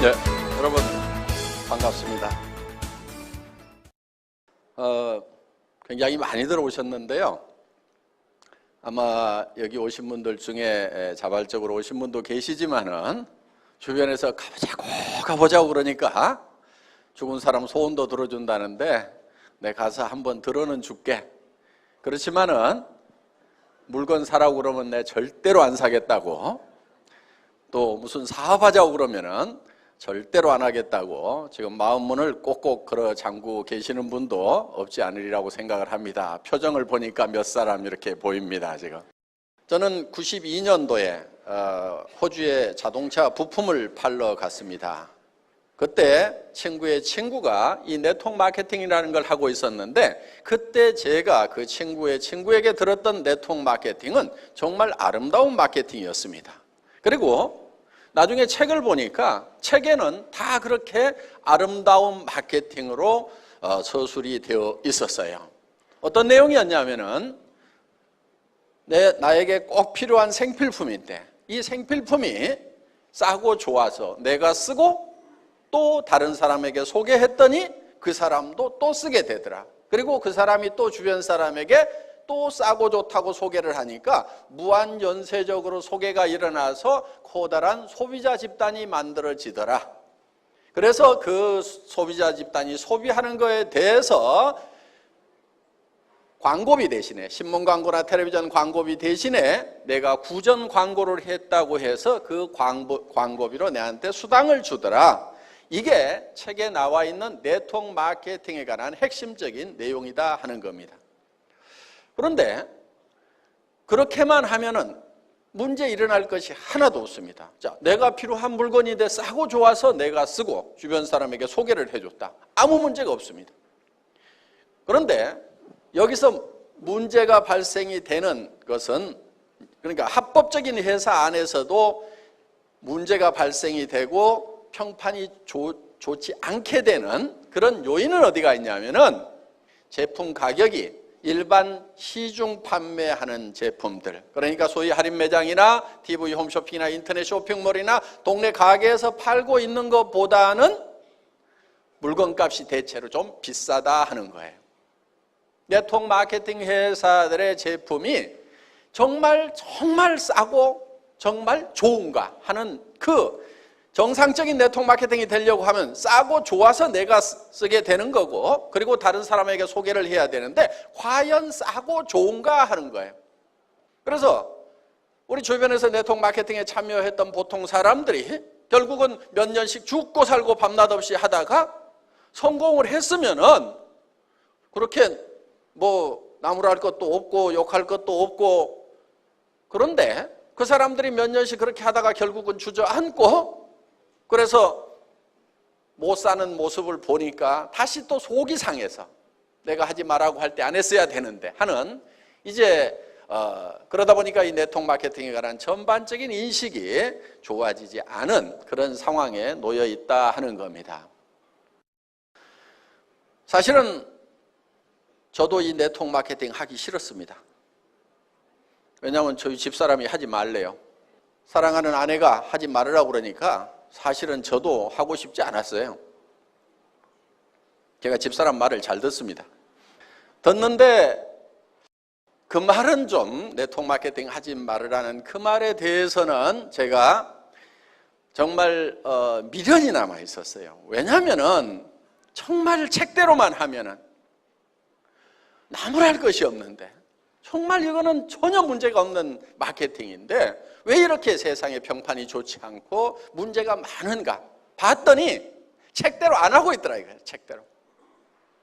네, 여러분 반갑습니다. 굉장히 많이 들어오셨는데요. 아마 여기 오신 분들 중에 자발적으로 오신 분도 계시지만은 주변에서 가보자고 그러니까 죽은 사람 소원도 들어준다는데 내 가서 한번 들어는 줄게. 그렇지만은 물건 사라고 그러면 내 절대로 안 사겠다고, 또 무슨 사업하자고 그러면은 절대로 안 하겠다고 지금 마음문을 꼭꼭 걸어 잠그고 계시는 분도 없지 않으리라고 생각을 합니다. 표정을 보니까 몇 사람 이렇게 보입니다. 지금 저는 92년도에 호주에 자동차 부품을 팔러 갔습니다. 그때 친구의 친구가 이 네트워크 마케팅이라는 걸 하고 있었는데, 그때 제가 그 친구의 친구에게 들었던 네트워크 마케팅은 정말 아름다운 마케팅이었습니다. 그리고 나중에 책을 보니까 책에는 다 그렇게 아름다운 마케팅으로 서술이 되어 있었어요. 어떤 내용이었냐면은 나에게 꼭 필요한 생필품인데 이 생필품이 싸고 좋아서 내가 쓰고 또 다른 사람에게 소개했더니 그 사람도 또 쓰게 되더라. 그리고 그 사람이 또 주변 사람에게 또 싸고 좋다고 소개를 하니까 무한연쇄적으로 소개가 일어나서 커다란 소비자 집단이 만들어지더라. 그래서 그 소비자 집단이 소비하는 거에 대해서 광고비 대신에, 신문 광고나 텔레비전 광고비 대신에 내가 구전 광고를 했다고 해서 그 광고비로 내한테 수당을 주더라. 이게 책에 나와 있는 네트워크 마케팅에 관한 핵심적인 내용이다 하는 겁니다. 그런데 그렇게만 하면은 문제 일어날 것이 하나도 없습니다. 자, 내가 필요한 물건인데 싸고 좋아서 내가 쓰고 주변 사람에게 소개를 해줬다. 아무 문제가 없습니다. 그런데 여기서 문제가 발생이 되는 것은, 그러니까 합법적인 회사 안에서도 문제가 발생이 되고 평판이 좋지 않게 되는 그런 요인은 어디가 있냐면은 제품 가격이 일반 시중 판매하는 제품들, 그러니까 소위 할인 매장이나 TV 홈쇼핑이나 인터넷 쇼핑몰이나 동네 가게에서 팔고 있는 것보다는 물건값이 대체로 좀 비싸다 하는 거예요. 네트워크 마케팅 회사들의 제품이 정말 싸고 정말 좋은가 하는 그 정상적인 네트워크 마케팅이 되려고 하면 싸고 좋아서 내가 쓰게 되는 거고, 그리고 다른 사람에게 소개를 해야 되는데 과연 싸고 좋은가 하는 거예요. 그래서 우리 주변에서 네트워크 마케팅에 참여했던 보통 사람들이 결국은 몇 년씩 죽고 살고 밤낮 없이 하다가 성공을 했으면은 그렇게 뭐 나무랄 것도 없고 욕할 것도 없고, 그런데 그 사람들이 몇 년씩 그렇게 하다가 결국은 주저앉고 그래서 못 사는 모습을 보니까 다시 또 속이 상해서 내가 하지 말라고 할 때 안 했어야 되는데 하는, 이제 그러다 보니까 이 네트워크 마케팅에 관한 전반적인 인식이 좋아지지 않은 그런 상황에 놓여 있다 하는 겁니다. 사실은 저도 이 네트워크 마케팅 하기 싫었습니다. 왜냐하면 저희 집사람이 하지 말래요. 사랑하는 아내가 하지 말으라고 그러니까 사실은 저도 하고 싶지 않았어요. 제가 집사람 말을 잘 듣습니다. 듣는데 그 말은 좀 네트워크 마케팅 하지 말으라는 그 말에 대해서는 제가 정말 미련이 남아 있었어요. 왜냐하면은 정말 책대로만 하면은 나무랄 것이 없는데, 정말 이거는 전혀 문제가 없는 마케팅인데 왜 이렇게 세상의 평판이 좋지 않고 문제가 많은가 봤더니 책대로 안 하고 있더라 이거예요. 책대로.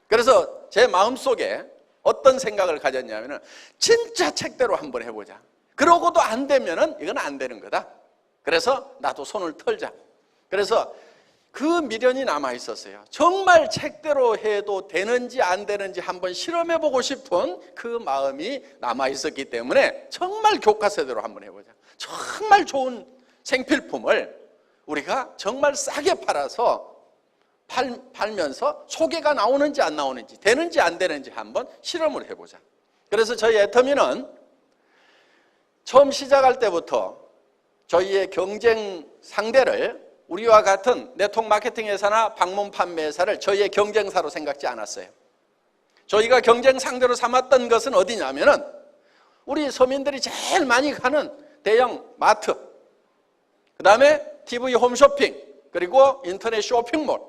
그래서 제 마음속에 어떤 생각을 가졌냐면은 진짜 책대로 한번 해보자. 그러고도 안 되면은 이건 안 되는 거다. 그래서 나도 손을 털자. 그래서 그 미련이 남아 있었어요. 정말 책대로 해도 되는지 안 되는지 한번 실험해보고 싶은 그 마음이 남아 있었기 때문에 정말 교과서대로 한번 해보자. 정말 좋은 생필품을 우리가 정말 싸게 팔아서 팔면서 소개가 나오는지 안 나오는지, 되는지 안 되는지 한번 실험을 해보자. 그래서 저희 애터미는 처음 시작할 때부터 저희의 경쟁 상대를 우리와 같은 네트워크 마케팅 회사나 방문 판매 회사를 저희의 경쟁사로 생각지 않았어요. 저희가 경쟁 상대로 삼았던 것은 어디냐면은 우리 서민들이 제일 많이 가는 대형 마트, 그 다음에 TV 홈쇼핑, 그리고 인터넷 쇼핑몰,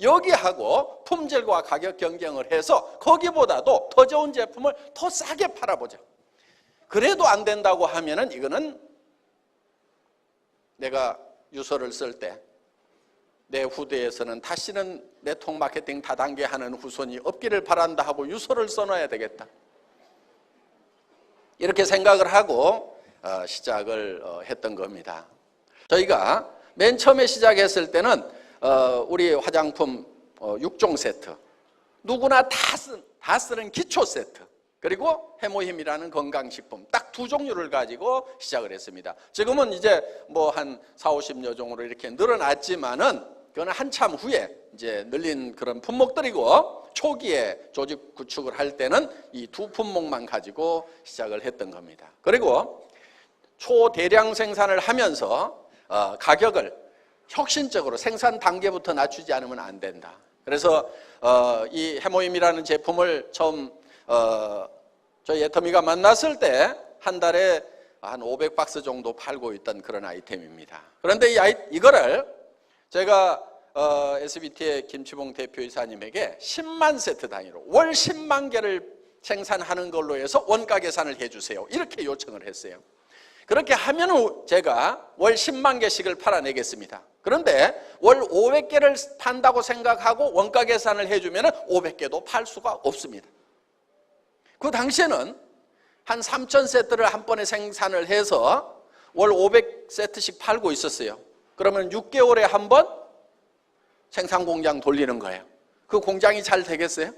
여기하고 품질과 가격 경쟁을 해서 거기보다도 더 좋은 제품을 더 싸게 팔아보자. 그래도 안 된다고 하면은 이거는 내가 유서를 쓸 때 내 후대에서는 다시는 네트워크 마케팅 다단계 하는 후손이 없기를 바란다 하고 유서를 써놔야 되겠다. 이렇게 생각을 하고 시작을 했던 겁니다. 저희가 맨 처음에 시작했을 때는 우리 화장품 6종 세트, 누구나 다 쓰는 기초 세트, 그리고 해모힘이라는 건강식품 딱 두 종류를 가지고 시작을 했습니다. 지금은 이제 뭐 한 40-50여 종으로 이렇게 늘어났지만은 그거는 한참 후에 이제 늘린 그런 품목들이고, 초기에 조직 구축을 할 때는 이 두 품목만 가지고 시작을 했던 겁니다. 그리고 초대량 생산을 하면서 가격을 혁신적으로 생산 단계부터 낮추지 않으면 안 된다. 그래서 이 해모임이라는 제품을 처음 저희 애터미가 만났을 때 한 달에 한 500박스 정도 팔고 있던 그런 아이템입니다. 그런데 이거를 제가 SBT의 김치봉 대표이사님에게 10만 세트 단위로 월 10만 개를 생산하는 걸로 해서 원가 계산을 해주세요, 이렇게 요청을 했어요. 그렇게 하면 제가 월 10만 개씩을 팔아내겠습니다. 그런데 월 500개를 판다고 생각하고 원가 계산을 해주면 500개도 팔 수가 없습니다. 그 당시에는 한 3,000세트를 한 번에 생산을 해서 월 500세트씩 팔고 있었어요. 그러면 6개월에 한 번 생산 공장 돌리는 거예요. 그 공장이 잘 되겠어요?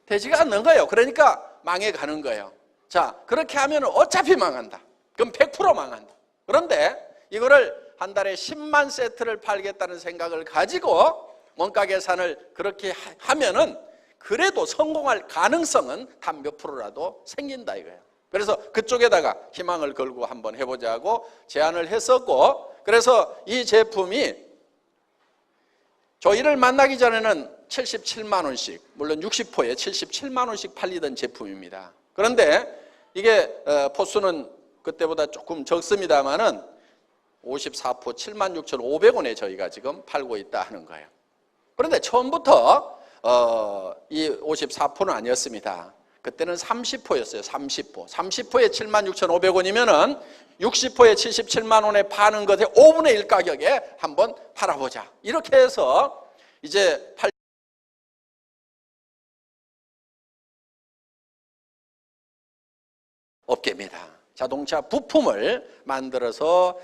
되지가 않는 거예요. 그러니까 망해가는 거예요. 자, 그렇게 하면 어차피 망한다. 그럼 100% 망한다. 그런데 이거를 한 달에 10만 세트를 팔겠다는 생각을 가지고 원가 계산을 그렇게 하면은 그래도 성공할 가능성은 단 몇 프로라도 생긴다 이거예요. 그래서 그쪽에다가 희망을 걸고 한번 해보자고 제안을 했었고, 그래서 이 제품이 저희를 만나기 전에는 77만 원씩, 물론 60호에 77만 원씩 팔리던 제품입니다. 그런데 이게 포수는 그때보다 조금 적습니다만은 54포 76,500원에 저희가 지금 팔고 있다 하는 거예요. 그런데 처음부터 이 54포는 아니었습니다. 그때는 30포였어요. 30포. 30포에 76,500원이면은 60포에 77만 원에 파는 것의 5분의 1 가격에 한번 팔아보자. 이렇게 해서 이제 업계입니다. 자동차 부품을 만들어서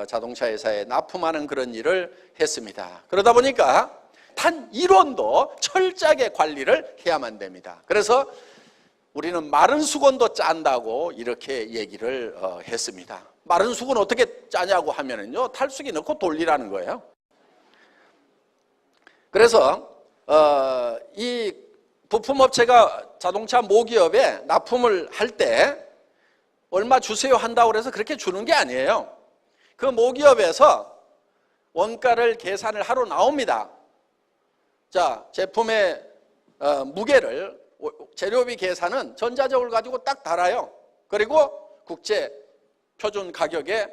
자동차 회사에 납품하는 그런 일을 했습니다. 그러다 보니까 단 1원도 철저하게 관리를 해야만 됩니다. 그래서 우리는 마른 수건도 짠다고 이렇게 얘기를 했습니다. 마른 수건 어떻게 짜냐고 하면은요, 탈수기 넣고 돌리라는 거예요. 그래서 이 부품업체가 자동차 모기업에 납품을 할 때 얼마 주세요 한다고 해서 그렇게 주는 게 아니에요. 그 모기업에서 원가를 계산을 하러 나옵니다. 자, 제품의 무게를, 재료비 계산은 전자적으로 가지고 딱 달아요. 그리고 국제 표준 가격에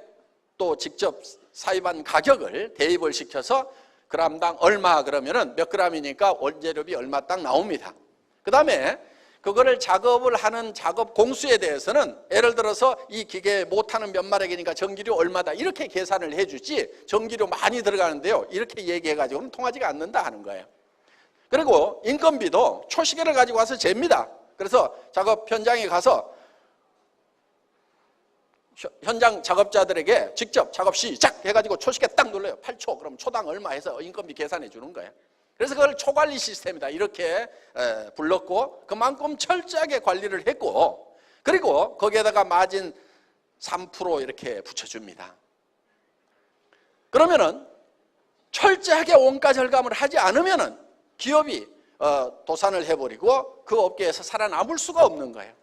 또 직접 사입한 가격을 대입을 시켜서 그람당 얼마 그러면은 몇 그램이니까 원재료비 얼마 딱 나옵니다. 그 다음에 그거를 작업을 하는 작업 공수에 대해서는 예를 들어서 이 기계 못하는 몇 마력이니까 전기료 얼마다 이렇게 계산을 해주지, 전기료 많이 들어가는데요, 이렇게 얘기해가지고는 통하지가 않는다 하는 거예요. 그리고 인건비도 초시계를 가지고 와서 잽니다. 그래서 작업 현장에 가서 현장 작업자들에게 직접 작업 시작 해가지고 초시계 딱 눌러요. 8초. 그럼 초당 얼마 해서 인건비 계산해 주는 거예요. 그래서 그걸 초관리 시스템이다 이렇게 불렀고, 그만큼 철저하게 관리를 했고, 그리고 거기에다가 마진 3% 이렇게 붙여줍니다. 그러면은 철저하게 원가 절감을 하지 않으면은 기업이 도산을 해버리고 그 업계에서 살아남을 수가 없는 거예요.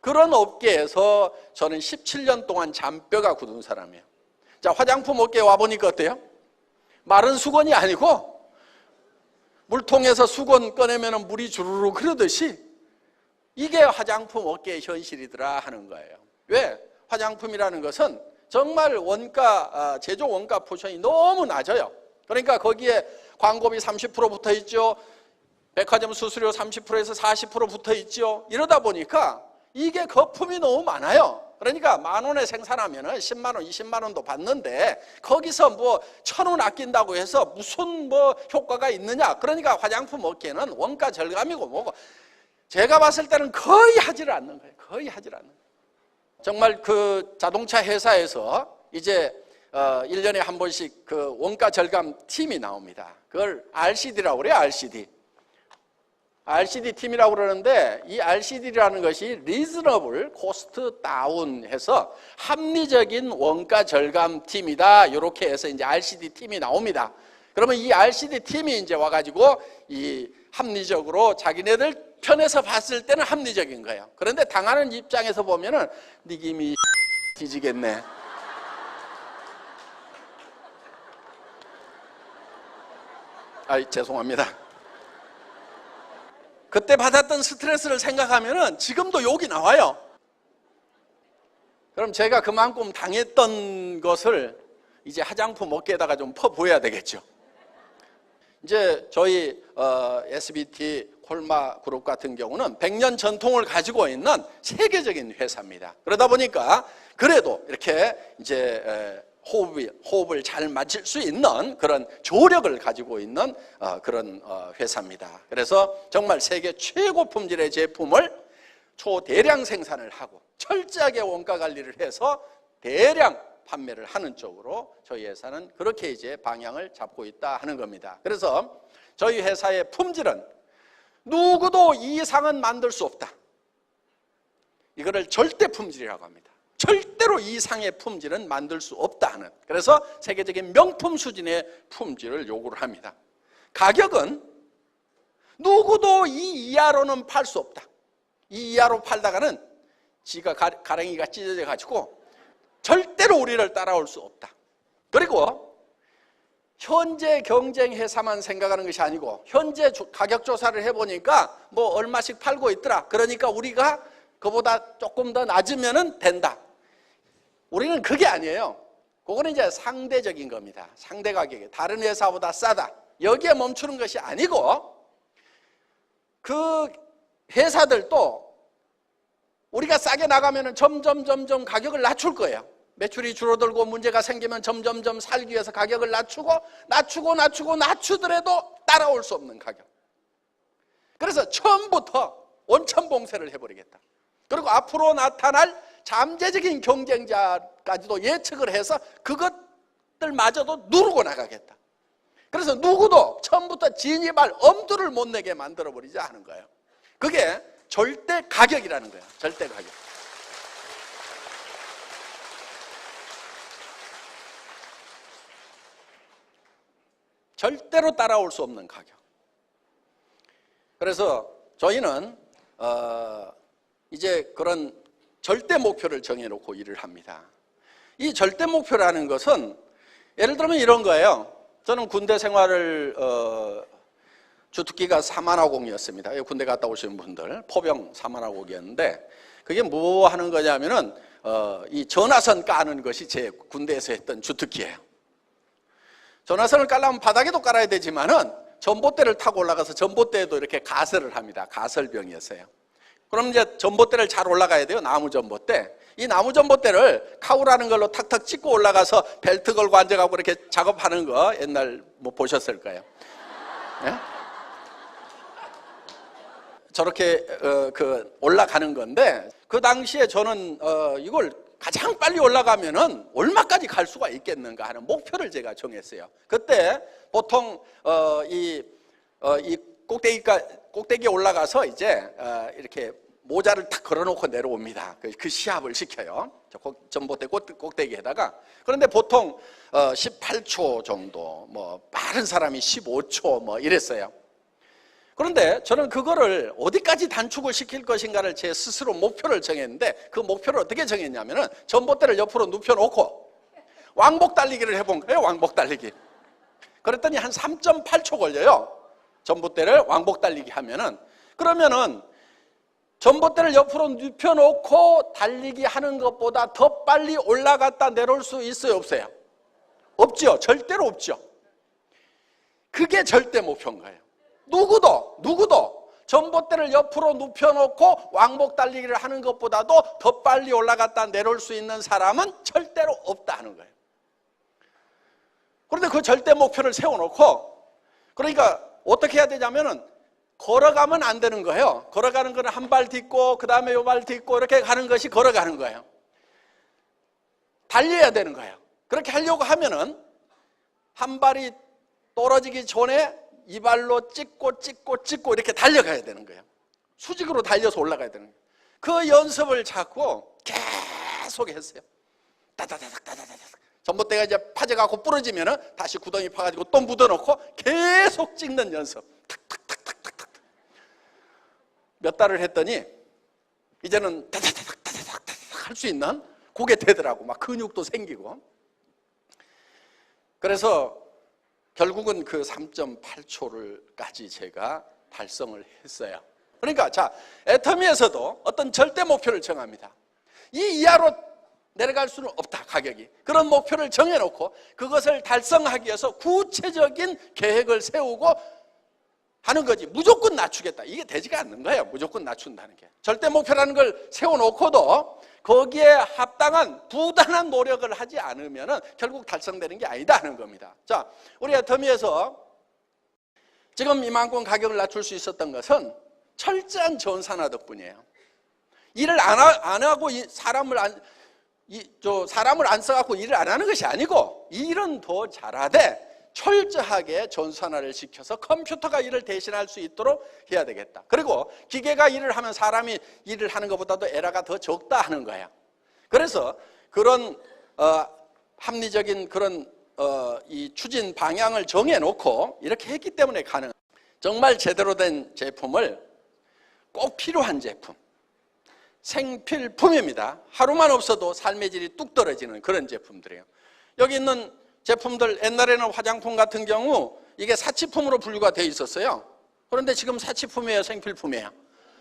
그런 업계에서 저는 17년 동안 잔뼈가 굳은 사람이에요. 자, 화장품 업계에 와보니까 어때요? 마른 수건이 아니고 물통에서 수건 꺼내면 물이 주르르 흐르듯이 이게 화장품 업계의 현실이더라 하는 거예요. 왜? 화장품이라는 것은 정말 원가, 제조 원가 포션이 너무 낮아요. 그러니까 거기에 광고비 30% 붙어 있죠. 백화점 수수료 30%에서 40% 붙어 있죠. 이러다 보니까 이게 거품이 너무 많아요. 그러니까 10,000원에 생산하면 10만 원, 20만 원도 받는데 거기서 뭐 1,000원 아낀다고 해서 무슨 뭐 효과가 있느냐. 그러니까 화장품 업계는 원가 절감이고 뭐고 제가 봤을 때는 거의 하지를 않는 거예요. 거의 하지를 않는 거예요. 정말 그 자동차 회사에서 이제 1년에 한 번씩 그 원가 절감 팀이 나옵니다. 그걸 RCD라고 그래요. RCD 팀이라고 그러는데 이 RCD라는 것이 Reasonable Cost Down 해서 합리적인 원가 절감 팀이다. 이렇게 해서 이제 RCD 팀이 나옵니다. 그러면 이 RCD 팀이 이제 와가지고 이 합리적으로 자기네들 편에서 봤을 때는 합리적인 거예요. 그런데 당하는 입장에서 보면은 니김이 뒤지겠네. 죄송합니다. 그때 받았던 스트레스를 생각하면은 지금도 욕이 나와요. 그럼 제가 그만큼 당했던 것을 이제 화장품 업계에다가 좀 퍼부어야 되겠죠. 이제 저희 SBT 콜마 그룹 같은 경우는 100년 전통을 가지고 있는 세계적인 회사입니다. 그러다 보니까 그래도 이렇게 이제 호흡을 잘 맞출 수 있는 그런 조력을 가지고 있는 그런 회사입니다. 그래서 정말 세계 최고 품질의 제품을 초대량 생산을 하고 철저하게 원가 관리를 해서 대량 판매를 하는 쪽으로 저희 회사는 그렇게 이제 방향을 잡고 있다 하는 겁니다. 그래서 저희 회사의 품질은 누구도 이 이상은 만들 수 없다. 이거를 절대 품질이라고 합니다. 절대로 이 이상의 품질은 만들 수 없다 하는. 그래서 세계적인 명품 수준의 품질을 요구를 합니다. 가격은 누구도 이 이하로는 팔 수 없다. 이 이하로 팔다가는 지가 가랭이가 찢어져 가지고 절대로 우리를 따라올 수 없다. 그리고 현재 경쟁 회사만 생각하는 것이 아니고 현재 가격 조사를 해보니까 뭐 얼마씩 팔고 있더라. 그러니까 우리가 그보다 조금 더 낮으면 된다. 우리는 그게 아니에요. 그거는 이제 상대적인 겁니다. 상대 가격이 다른 회사보다 싸다. 여기에 멈추는 것이 아니고 그 회사들도 우리가 싸게 나가면 점점 가격을 낮출 거예요. 매출이 줄어들고 문제가 생기면 점점 살기 위해서 가격을 낮추더라도 따라올 수 없는 가격. 그래서 처음부터 원천봉쇄를 해버리겠다. 그리고 앞으로 나타날 잠재적인 경쟁자까지도 예측을 해서 그것들마저도 누르고 나가겠다. 그래서 누구도 처음부터 진입할 엄두를 못 내게 만들어버리자 하는 거예요. 그게 절대 가격이라는 거예요. 절대 가격. 절대로 따라올 수 없는 가격. 그래서 저희는 이제 그런 절대 목표를 정해놓고 일을 합니다. 이 절대 목표라는 것은 예를 들면 이런 거예요. 저는 군대 생활을 주특기가 사만화공이었습니다. 군대 갔다 오신 분들 포병 사만화공이었는데 그게 뭐 하는 거냐면은 이 전화선 까는 것이 제 군대에서 했던 주특기예요. 전화선을 깔려면 바닥에도 깔아야 되지만은 전봇대를 타고 올라가서 전봇대에도 이렇게 가설을 합니다. 가설병이었어요. 그럼 이제 전봇대를 잘 올라가야 돼요. 나무 전봇대. 이 나무 전봇대를 카우라는 걸로 탁탁 찍고 올라가서 벨트 걸고 앉아가고 이렇게 작업하는 거 옛날 뭐 보셨을 거예요. 네? 저렇게 올라가는 건데 그 당시에 저는 이걸 가장 빨리 올라가면은 얼마까지 갈 수가 있겠는가 하는 목표를 제가 정했어요. 그때 보통 이 꼭대기에 올라가서 이제 이렇게 모자를 탁 걸어놓고 내려옵니다. 그 시합을 시켜요. 전봇대 꼭대기에다가. 그런데 보통 18초 정도, 뭐 빠른 사람이 15초 뭐 이랬어요. 그런데 저는 그거를 어디까지 단축을 시킬 것인가를 제 스스로 목표를 정했는데 그 목표를 어떻게 정했냐면은 전봇대를 옆으로 눕혀놓고 왕복 달리기를 해본 거예요. 왕복 달리기. 그랬더니 한 3.8초 걸려요. 전봇대를 왕복 달리기 하면은. 그러면은 전봇대를 옆으로 눕혀놓고 달리기 하는 것보다 더 빨리 올라갔다 내려올 수 있어요, 없어요? 없죠. 절대로 없죠. 그게 절대 목표인 거예요. 누구도 전봇대를 옆으로 눕혀놓고 왕복 달리기를 하는 것보다도 더 빨리 올라갔다 내려올 수 있는 사람은 절대로 없다 하는 거예요. 그런데 그 절대 목표를 세워놓고, 그러니까 어떻게 해야 되냐면은 걸어가면 안 되는 거예요. 걸어가는 거는 한 발 딛고 그 다음에 요 발 딛고 이렇게 가는 것이 걸어가는 거예요. 달려야 되는 거예요. 그렇게 하려고 하면은 한 발이 떨어지기 전에 이 발로 찍고 이렇게 달려가야 되는 거예요. 수직으로 달려서 올라가야 되는 거예요. 그 연습을 자꾸 계속 했어요. 따다다닥 전봇대가 이제 파져가고 부러지면은 다시 구덩이 파가지고 또 묻어놓고 계속 찍는 연습. 탁탁탁탁탁탁. 몇 달을 했더니 이제는 다다다닥 할 수 있는 그게 되더라고. 막 근육도 생기고. 그래서 결국은 그 3.8초를까지 제가 달성을 했어요. 그러니까 자, 애터미에서도 어떤 절대 목표를 정합니다. 이 이하로 내려갈 수는 없다, 가격이. 그런 목표를 정해놓고 그것을 달성하기 위해서 구체적인 계획을 세우고 하는 거지. 무조건 낮추겠다, 이게 되지가 않는 거예요. 무조건 낮춘다는 게. 절대 목표라는 걸 세워놓고도 거기에 합당한 부단한 노력을 하지 않으면 결국 달성되는 게 아니다 하는 겁니다. 자, 우리 애터미에서 지금 이만큼 가격을 낮출 수 있었던 것은 철저한 전산화 덕분이에요. 일을 안 하고 사람을 안 써갖고 일을 안 하는 것이 아니고, 일은 더 잘하되 철저하게 전산화를 시켜서 컴퓨터가 일을 대신할 수 있도록 해야 되겠다. 그리고 기계가 일을 하면 사람이 일을 하는 것보다도 에러가 더 적다 하는 거예요. 그래서 그런 합리적인 그런 이 추진 방향을 정해놓고 이렇게 했기 때문에 가능합니다. 정말 제대로 된 제품을, 꼭 필요한 제품, 생필품입니다. 하루만 없어도 삶의 질이 뚝 떨어지는 그런 제품들이에요. 여기 있는 제품들, 옛날에는 화장품 같은 경우 이게 사치품으로 분류가 되어 있었어요. 그런데 지금 사치품이에요, 생필품이에요?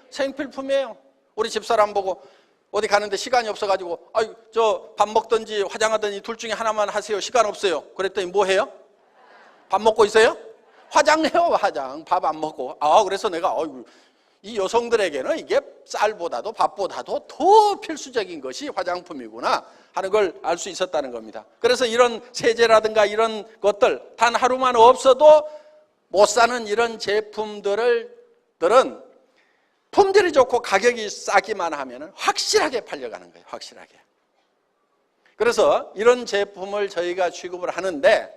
생필품이에요. 우리 집사람 보고 어디 가는데 시간이 없어가지고, 아유, 저 밥 먹든지 화장하든지 둘 중에 하나만 하세요, 시간 없어요. 그랬더니 뭐 해요? 밥 먹고 있어요? 화장해요, 화장. 밥 안 먹고. 그래서 내가 이 여성들에게는 이게 쌀보다도 밥보다도 더 필수적인 것이 화장품이구나 하는 걸 알 수 있었다는 겁니다. 그래서 이런 세제라든가 이런 것들 단 하루만 없어도 못 사는 이런 제품들은 품질이 좋고 가격이 싸기만 하면 확실하게 팔려가는 거예요. 확실하게. 그래서 이런 제품을 저희가 취급을 하는데,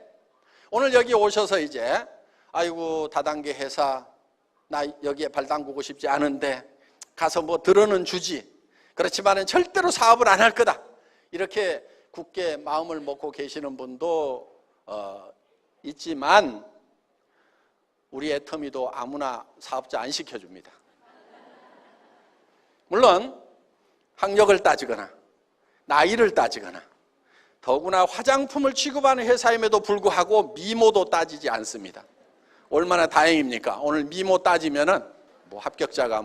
오늘 여기 오셔서 이제 아이고 다단계 회사 나 여기에 발 담그고 싶지 않은데 가서 뭐 들어는 주지, 그렇지만은 절대로 사업을 안 할 거다, 이렇게 굳게 마음을 먹고 계시는 분도 있지만, 우리 애터미도 아무나 사업자 안 시켜줍니다. 물론 학력을 따지거나 나이를 따지거나, 더구나 화장품을 취급하는 회사임에도 불구하고 미모도 따지지 않습니다. 얼마나 다행입니까? 오늘 미모 따지면은 뭐 합격자가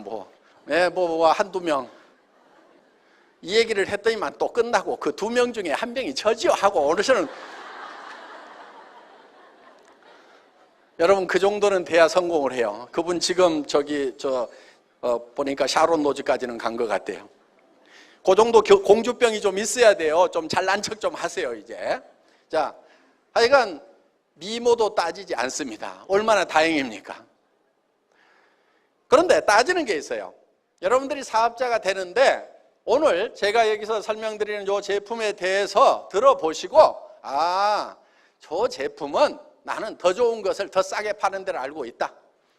한두 명, 이 얘기를 했더니만 또 끝나고 그 두 명 중에 한 명이 저지요 하고 어르신은 여러분 그 정도는 돼야 성공을 해요. 그분 지금 보니까 샤론 노즈까지는 간 것 같아요. 그 정도 공주병이 좀 있어야 돼요. 좀 잘난 척 좀 하세요 이제. 자, 하여간 미모도 따지지 않습니다. 얼마나 다행입니까? 그런데 따지는 게 있어요. 여러분들이 사업자가 되는데 오늘 제가 여기서 설명드리는 이 제품에 대해서 들어보시고, 저 제품은 나는 더 좋은 것을 더 싸게 파는 데를 알고 있다.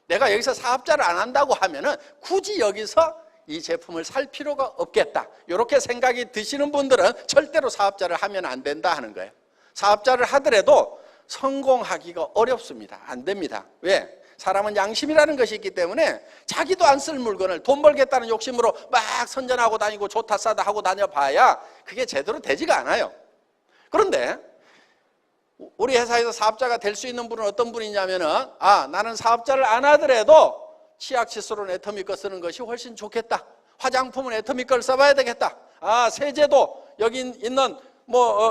내가 여기서 사업자를 안 한다고 하면은 굳이 여기서 이 제품을 살 필요가 없겠다, 이렇게 생각이 드시는 분들은 절대로 사업자를 하면 안 된다 하는 거예요. 사업자를 하더라도 성공하기가 어렵습니다. 안 됩니다. 왜? 사람은 양심이라는 것이 있기 때문에 자기도 안 쓸 물건을 돈 벌겠다는 욕심으로 막 선전하고 다니고 좋다 싸다 하고 다녀봐야 그게 제대로 되지가 않아요. 그런데 우리 회사에서 사업자가 될 수 있는 분은 어떤 분이냐면은, 나는 사업자를 안 하더라도 치약 칫솔은 애터미 거 쓰는 것이 훨씬 좋겠다. 화장품은 애터미 걸 써봐야 되겠다. 세제도 여기 있는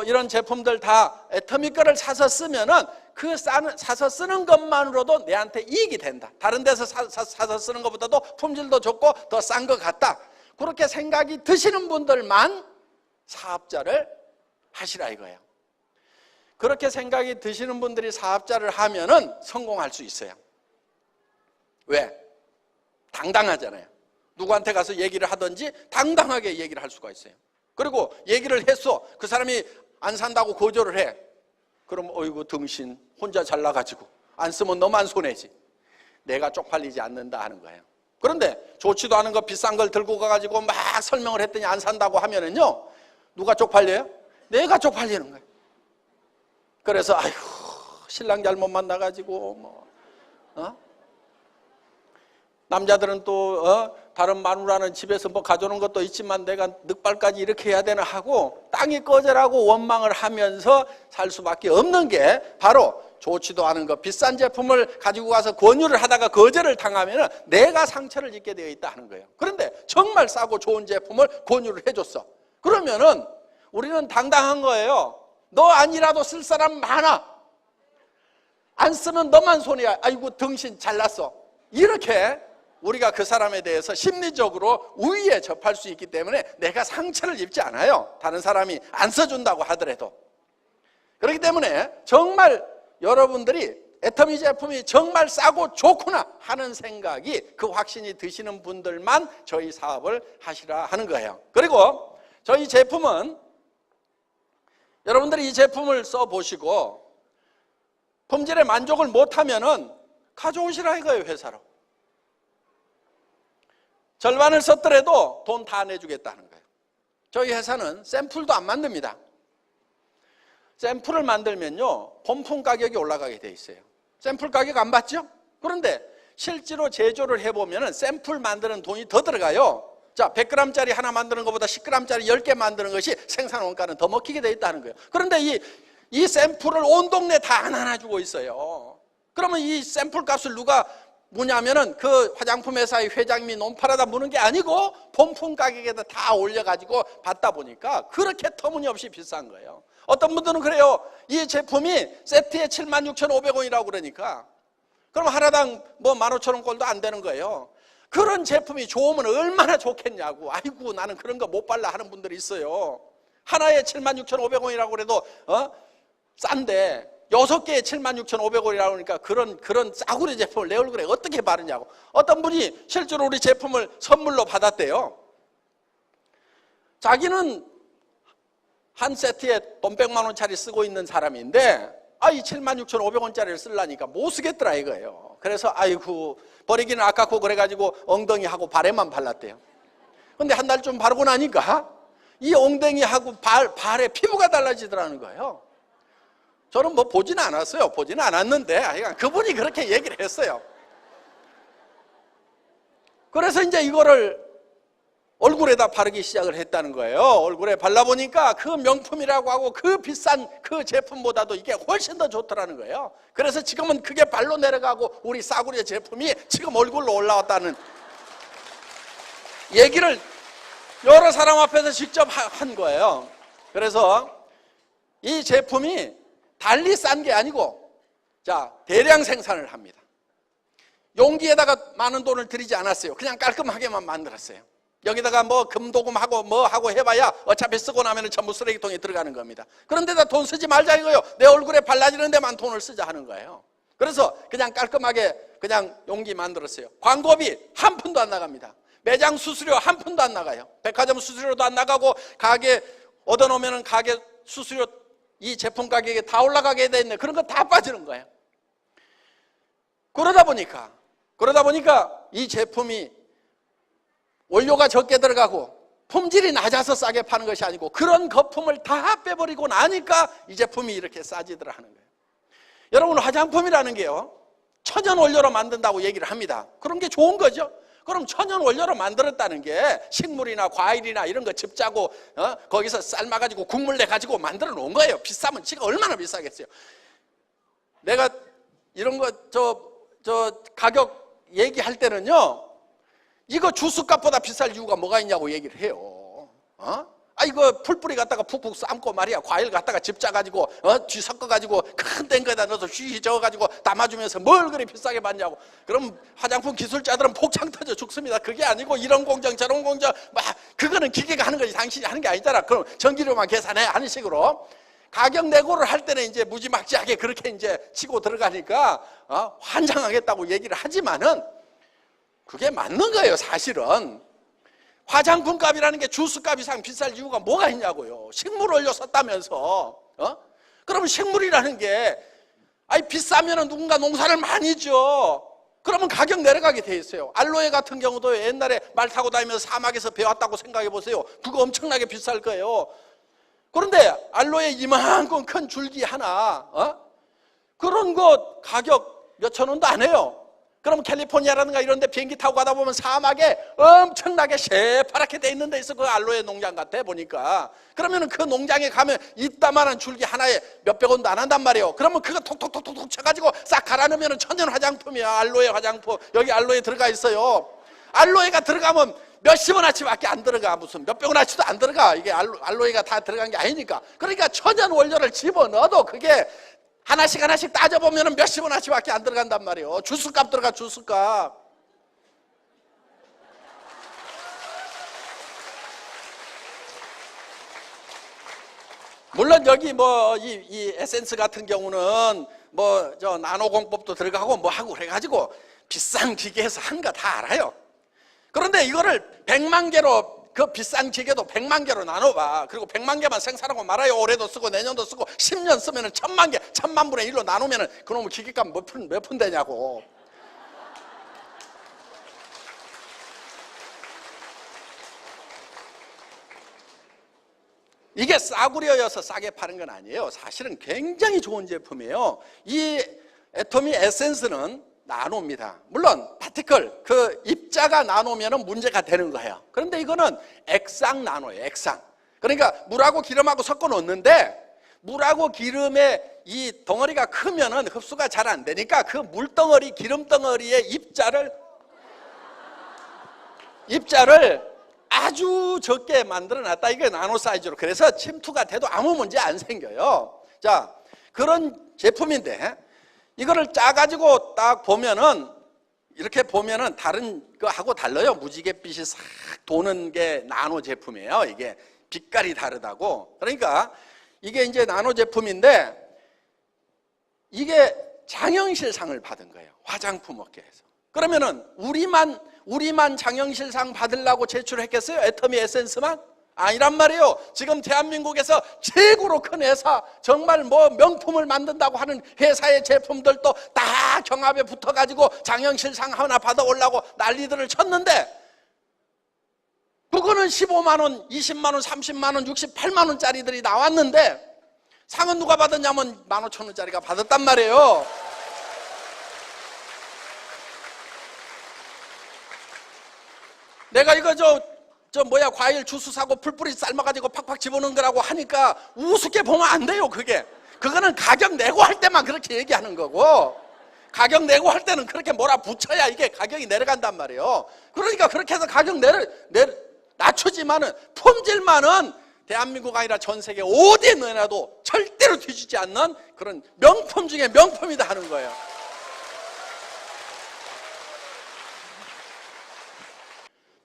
이런 제품들 다 애터미 거를 사서 쓰면은 사서 쓰는 것만으로도 내한테 이익이 된다. 다른 데서 사서 쓰는 것보다도 품질도 좋고 더 싼 것 같다. 그렇게 생각이 드시는 분들만 사업자를 하시라 이거예요. 그렇게 생각이 드시는 분들이 사업자를 하면은 성공할 수 있어요. 왜? 당당하잖아요. 누구한테 가서 얘기를 하든지 당당하게 얘기를 할 수가 있어요. 그리고 얘기를 했어. 그 사람이 안 산다고 거절을 해. 그럼 어이구 등신 혼자 잘나가지고 안 쓰면 너만 손해지. 내가 쪽팔리지 않는다 하는 거예요. 그런데 좋지도 않은 거 비싼 걸 들고 가가지고 막 설명을 했더니 안 산다고 하면은요, 누가 쪽팔려요? 내가 쪽팔리는 거예요. 그래서 아이고 신랑 잘못 만나가지고 남자들은 또 다른 마누라는 집에서 가져오는 것도 있지만 내가 늑발까지 이렇게 해야 되나 하고 땅이 꺼져라고 원망을 하면서 살 수밖에 없는 게 바로 좋지도 않은 거 비싼 제품을 가지고 가서 권유를 하다가 거절을 당하면 내가 상처를 입게 되어 있다 하는 거예요. 그런데 정말 싸고 좋은 제품을 권유를 해줬어. 그러면은 우리는 당당한 거예요. 너 아니라도 쓸 사람 많아. 안 쓰면 너만 손해야. 아이고 등신 잘났어. 이렇게 우리가 그 사람에 대해서 심리적으로 우위에 접할 수 있기 때문에 내가 상처를 입지 않아요. 다른 사람이 안 써준다고 하더라도. 그렇기 때문에 정말 여러분들이 애터미 제품이 정말 싸고 좋구나 하는 생각이 그 확신이 드시는 분들만 저희 사업을 하시라 하는 거예요. 그리고 저희 제품은 여러분들이 이 제품을 써보시고 품질에 만족을 못하면은 가져오시라 이거예요, 회사로. 절반을 썼더라도 돈 다 내주겠다는 거예요. 저희 회사는 샘플도 안 만듭니다. 샘플을 만들면요, 본품 가격이 올라가게 돼 있어요. 샘플 가격 안 받죠? 그런데 실제로 제조를 해보면 샘플 만드는 돈이 더 들어가요. 자, 100g짜리 하나 만드는 것보다 10g짜리 10개 만드는 것이 생산 원가는 더 먹히게 돼 있다는 거예요. 그런데 이 샘플을 온 동네 다 하나 주고 있어요. 그러면 이 샘플 값을 누가 무냐면은 그 화장품 회사의 회장님이 논팔아다 무는 게 아니고 본품 가격에다 다 올려가지고 받다 보니까 그렇게 터무니없이 비싼 거예요. 어떤 분들은 그래요. 이 제품이 세트에 76,500원이라고 그러니까 그럼 하나당 15,000원 꼴도 안 되는 거예요. 그런 제품이 좋으면 얼마나 좋겠냐고. 아이고 나는 그런 거 못 발라 하는 분들이 있어요. 하나에 76,500원이라고 그래도 싼데 6개에 76,500원이라고 하니까 그런 싸구려 제품을 내 얼굴에 어떻게 바르냐고. 어떤 분이 실제로 우리 제품을 선물로 받았대요. 자기는 한 세트에 돈 100만 원짜리 쓰고 있는 사람인데 이 76,500원짜리를 쓰려니까 못 쓰겠더라 이거예요. 그래서 아이고 버리기는 아깝고 그래가지고 엉덩이하고 발에만 발랐대요. 근데 한 달 좀 바르고 나니까 이 엉덩이하고 발에 피부가 달라지더라는 거예요. 저는 보지는 않았어요. 보지는 않았는데 그분이 그렇게 얘기를 했어요. 그래서 이제 이거를 얼굴에다 바르기 시작을 했다는 거예요. 얼굴에 발라보니까 그 명품이라고 하고 그 비싼 그 제품보다도 이게 훨씬 더 좋더라는 거예요. 그래서 지금은 그게 발로 내려가고 우리 싸구려 제품이 지금 얼굴로 올라왔다는 얘기를 여러 사람 앞에서 직접 한 거예요. 그래서 이 제품이 달리 싼 게 아니고 대량 생산을 합니다. 용기에다가 많은 돈을 들이지 않았어요. 그냥 깔끔하게만 만들었어요. 여기다가 금도금하고 하고 해봐야 어차피 쓰고 나면 전부 쓰레기통에 들어가는 겁니다. 그런데다 돈 쓰지 말자 이거예요. 내 얼굴에 발라지는 데만 돈을 쓰자 하는 거예요. 그래서 그냥 깔끔하게 그냥 용기 만들었어요. 광고비 한 푼도 안 나갑니다. 매장 수수료 한 푼도 안 나가요. 백화점 수수료도 안 나가고 가게 얻어놓으면 가게 수수료 이 제품 가격에 다 올라가게 돼 있네. 그런 거 다 빠지는 거예요. 그러다 보니까 이 제품이 원료가 적게 들어가고 품질이 낮아서 싸게 파는 것이 아니고 그런 거품을 다 빼버리고 나니까 이 제품이 이렇게 싸지더라 하는 거예요. 여러분 화장품이라는 게요 천연 원료로 만든다고 얘기를 합니다. 그런 게 좋은 거죠. 그럼 천연 원료로 만들었다는 게 식물이나 과일이나 이런 거 즙 짜고 거기서 삶아가지고 국물 내가지고 만들어 놓은 거예요. 비싸면 지가 얼마나 비싸겠어요. 내가 이런 거 가격 얘기할 때는요, 이거 주스값보다 비쌀 이유가 뭐가 있냐고 얘기를 해요. 이거 풀뿌리 갖다가 푹푹 삶고 말이야, 과일 갖다가 즙 짜가지고 뒤섞어가지고 큰 땡거에다 넣어서 휘휘 저어가지고 담아주면서 뭘 그리 비싸게 받냐고. 그럼 화장품 기술자들은 폭창 터져 죽습니다. 그게 아니고 이런 공정 저런 공정 그거는 기계가 하는 거지 당신이 하는 게 아니잖아. 그럼 전기료만 계산해 하는 식으로 가격 내고를 할 때는 이제 무지막지하게 그렇게 이제 치고 들어가니까 환장하겠다고 얘기를 하지만은 그게 맞는 거예요. 사실은 화장품 값이라는 게 주스 값 이상 비쌀 이유가 뭐가 있냐고요. 식물 원료 썼다면서. 그러면 식물이라는 게 비싸면 누군가 농사를 많이 지어. 그러면 가격 내려가게 돼 있어요. 알로에 같은 경우도 옛날에 말 타고 다니면서 사막에서 배웠다고 생각해 보세요. 그거 엄청나게 비쌀 거예요. 그런데 알로에 이만큼 큰 줄기 하나 그런 거 가격 몇천 원도 안 해요. 그럼 캘리포니아라든가 이런 데 비행기 타고 가다 보면 사막에 엄청나게 새파랗게 돼 있는 데 있어. 그 알로에 농장 같아 보니까. 그러면 그 농장에 가면 이따만한 줄기 하나에 몇백 원도 안 한단 말이에요. 그러면 그거 톡톡톡톡 쳐가지고 싹 갈아넣으면 천연 화장품이야. 알로에 화장품. 여기 알로에 들어가 있어요. 알로에가 들어가면 몇십 원어치밖에 안 들어가. 무슨 몇백 원어치도 안 들어가. 이게 알로에가 다 들어간 게 아니니까. 그러니까 천연 원료를 집어넣어도 그게 하나씩 따져보면 몇십 원어치밖에 안 들어간단 말이에요. 주스값 들어가, 주스값. 물론 여기 이 에센스 같은 경우는 나노 공법도 들어가고 하고 그래가지고 비싼 기계에서 한 거 다 알아요. 그런데 이거를 100만 개로 그 비싼 기계도 100만 개로 나눠봐. 그리고 100만 개만 생산하고 말아요. 올해도 쓰고 내년도 쓰고 10년 쓰면 1000만 개, 1000만 분의 1로 나누면 그놈의 기계값 몇 푼 되냐고. 이게 싸구려여서 싸게 파는 건 아니에요. 사실은 굉장히 좋은 제품이에요. 이 애토미 에센스는 나노입니다. 물론 파티클, 그 입자가 나노면 문제가 되는 거예요. 그런데 이거는 액상 나노예요. 액상. 그러니까 물하고 기름하고 섞어 놓는데 물하고 기름의 이 덩어리가 크면은 흡수가 잘 안 되니까 그 물덩어리, 기름덩어리의 입자를 아주 적게 만들어 놨다. 이게 나노 사이즈로. 그래서 침투가 돼도 아무 문제 안 생겨요. 자, 그런 제품인데 이거를 짜가지고 딱 보면은 이렇게 보면은 다른 거하고 달라요. 무지갯빛이 싹 도는 게 나노 제품이에요. 이게 빛깔이 다르다고. 그러니까 이게 이제 나노 제품인데 이게 장영실상을 받은 거예요. 화장품 업계에서. 그러면은 우리만 장영실상 받으려고 제출했겠어요? 애터미 에센스만? 아니란 말이에요. 지금 대한민국에서 최고로 큰 회사, 정말 명품을 만든다고 하는 회사의 제품들도 다 경합에 붙어가지고 장영실상 하나 받아오려고 난리들을 쳤는데 그거는 15만 원, 20만 원, 30만 원, 68만 원짜리들이 나왔는데 상은 누가 받았냐면 15,000원짜리가 받았단 말이에요. 내가 이거 과일 주스 사고 풀뿌리 삶아가지고 팍팍 집어넣은 거라고 하니까 우습게 보면 안 돼요. 그거는 가격 내고 할 때만 그렇게 얘기하는 거고, 가격 내고 할 때는 그렇게 뭐라 붙여야 이게 가격이 내려간단 말이에요. 그러니까 그렇게 해서 가격 낮추지만은 품질만은 대한민국 아니라 전 세계 어디에 넣어놔도 절대로 뒤지지 않는 그런 명품 중에 명품이다 하는 거예요.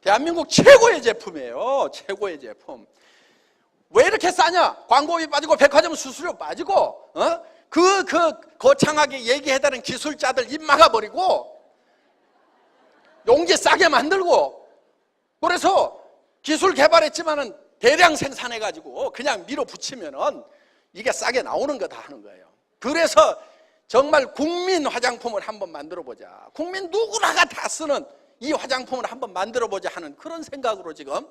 대한민국 최고의 제품이에요. 최고의 제품. 왜 이렇게 싸냐? 광고비 빠지고 백화점 수수료 빠지고 거창하게 얘기해달라는 기술자들 입 막아버리고 용기 싸게 만들고, 그래서 기술 개발했지만은 대량 생산해가지고 그냥 밀어붙이면은 이게 싸게 나오는 거다 하는 거예요. 그래서 정말 국민 화장품을 한번 만들어보자. 국민 누구나가 다 쓰는 이 화장품을 한번 만들어보자 하는 그런 생각으로 지금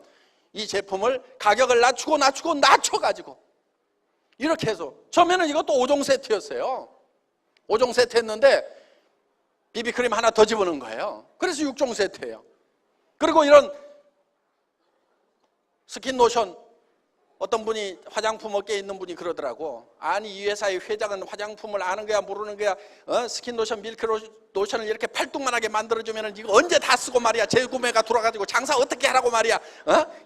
이 제품을 가격을 낮춰가지고 이렇게 해서, 처음에는 이것도 5종 세트였어요. 5종 세트 했는데 비비크림 하나 더 집어넣은 거예요. 그래서 6종 세트예요. 그리고 이런 스킨로션, 어떤 분이 화장품 업계에 있는 분이 그러더라고. 아니, 이 회사의 회장은 화장품을 아는 거야 모르는 거야, 스킨로션, 밀크로션을 이렇게 팔뚝만하게 만들어주면 이거 언제 다 쓰고 말이야, 재구매가 들어가지고 장사 어떻게 하라고 말이야,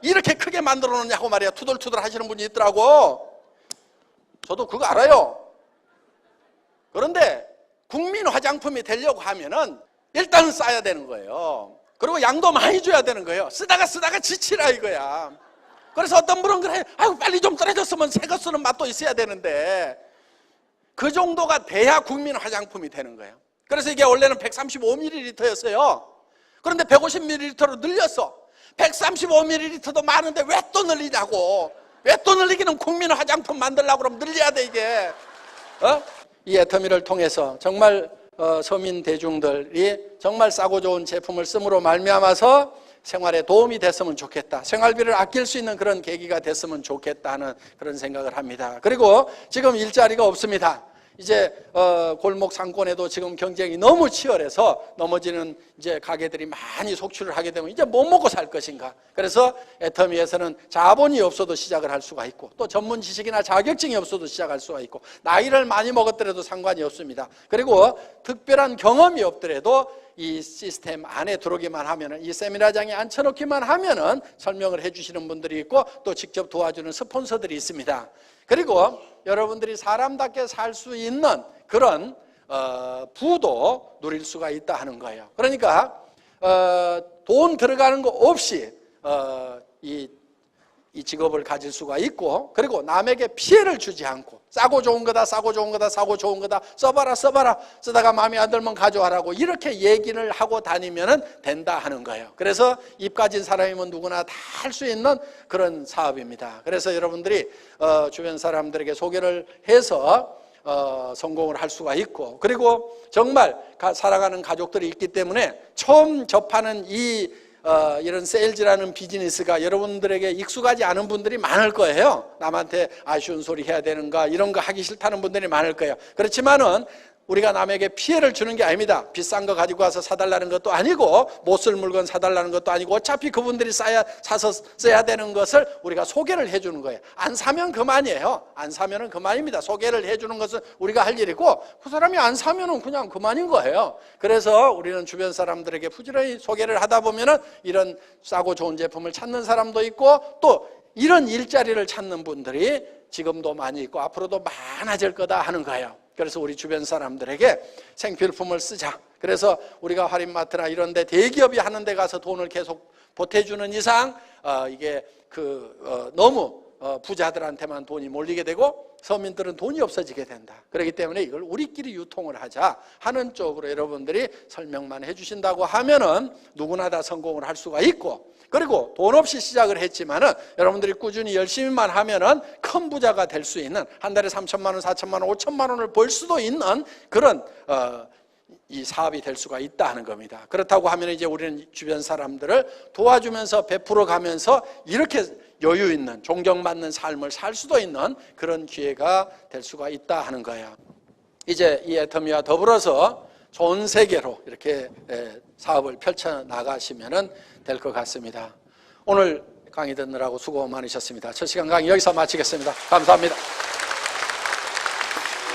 이렇게 크게 만들어 놓냐고 말이야, 투덜투덜 하시는 분이 있더라고. 저도 그거 알아요. 그런데 국민 화장품이 되려고 하면은 일단은 싸야 되는 거예요. 그리고 양도 많이 줘야 되는 거예요. 쓰다가 지치라 이거야. 그래서 어떤 분은 그래, 아유 빨리 좀 떨어졌으면 새 거 쓰는 맛도 있어야 되는데, 그 정도가 돼야 국민 화장품이 되는 거예요. 그래서 이게 원래는 135ml였어요. 그런데 150ml로 늘렸어. 135ml도 많은데 왜 또 늘리냐고. 왜 또 늘리기는 국민 화장품 만들려고 그러면 늘려야 돼 이게. 이 애터미를 통해서 정말 서민 대중들이 정말 싸고 좋은 제품을 씀으로 말미암아서 생활에 도움이 됐으면 좋겠다, 생활비를 아낄 수 있는 그런 계기가 됐으면 좋겠다 하는 그런 생각을 합니다. 그리고 지금 일자리가 없습니다. 이제 골목 상권에도 지금 경쟁이 너무 치열해서 넘어지는 이제 가게들이 많이 속출을 하게 되면 이제 뭐 먹고 살 것인가. 그래서 애터미에서는 자본이 없어도 시작을 할 수가 있고, 또 전문 지식이나 자격증이 없어도 시작할 수가 있고, 나이를 많이 먹었더라도 상관이 없습니다. 그리고 특별한 경험이 없더라도 이 시스템 안에 들어오기만 하면은, 이 세미나장에 앉혀놓기만 하면은 설명을 해주시는 분들이 있고, 또 직접 도와주는 스폰서들이 있습니다. 그리고 여러분들이 사람답게 살 수 있는 그런 부도 누릴 수가 있다 하는 거예요. 그러니까 돈 들어가는 거 없이 이 직업을 가질 수가 있고, 그리고 남에게 피해를 주지 않고, 싸고 좋은 거다, 싸고 좋은 거다, 싸고 좋은 거다, 써봐라, 쓰다가 마음에 안 들면 가져와라고 이렇게 얘기를 하고 다니면 된다 하는 거예요. 그래서 입 가진 사람이면 누구나 다 할 수 있는 그런 사업입니다. 그래서 여러분들이 주변 사람들에게 소개를 해서 성공을 할 수가 있고, 그리고 정말 살아가는 가족들이 있기 때문에 처음 접하는 이런 세일즈라는 비즈니스가 여러분들에게 익숙하지 않은 분들이 많을 거예요. 남한테 아쉬운 소리 해야 되는가, 이런 거 하기 싫다는 분들이 많을 거예요. 그렇지만은 우리가 남에게 피해를 주는 게 아닙니다. 비싼 거 가지고 와서 사달라는 것도 아니고, 못 쓸 물건 사달라는 것도 아니고, 어차피 그분들이 사서 써야 되는 것을 우리가 소개를 해주는 거예요. 안 사면 그만이에요. 안 사면은 그만입니다. 소개를 해주는 것은 우리가 할 일이고, 그 사람이 안 사면은 그냥 그만인 거예요. 그래서 우리는 주변 사람들에게 부지런히 소개를 하다 보면은 이런 싸고 좋은 제품을 찾는 사람도 있고, 또 이런 일자리를 찾는 분들이 지금도 많이 있고 앞으로도 많아질 거다 하는 거예요. 그래서 우리 주변 사람들에게 생필품을 쓰자. 그래서 우리가 할인마트나 이런 데 대기업이 하는 데 가서 돈을 계속 보태주는 이상 이게 너무 부자들한테만 돈이 몰리게 되고 서민들은 돈이 없어지게 된다. 그렇기 때문에 이걸 우리끼리 유통을 하자 하는 쪽으로 여러분들이 설명만 해주신다고 하면은 누구나 다 성공을 할 수가 있고, 그리고 돈 없이 시작을 했지만은 여러분들이 꾸준히 열심히만 하면은 큰 부자가 될 수 있는, 한 달에 3천만 원, 4천만 원, 5천만 원을 벌 수도 있는 그런 이 사업이 될 수가 있다 하는 겁니다. 그렇다고 하면 이제 우리는 주변 사람들을 도와주면서 베풀어 가면서 이렇게 여유 있는, 존경받는 삶을 살 수도 있는 그런 기회가 될 수가 있다 하는 거예요. 이제 이 애터미와 더불어서 전 세계로 이렇게 사업을 펼쳐 나가시면 될 것 같습니다. 오늘 강의 듣느라고 수고 많으셨습니다. 첫 시간 강의 여기서 마치겠습니다. 감사합니다.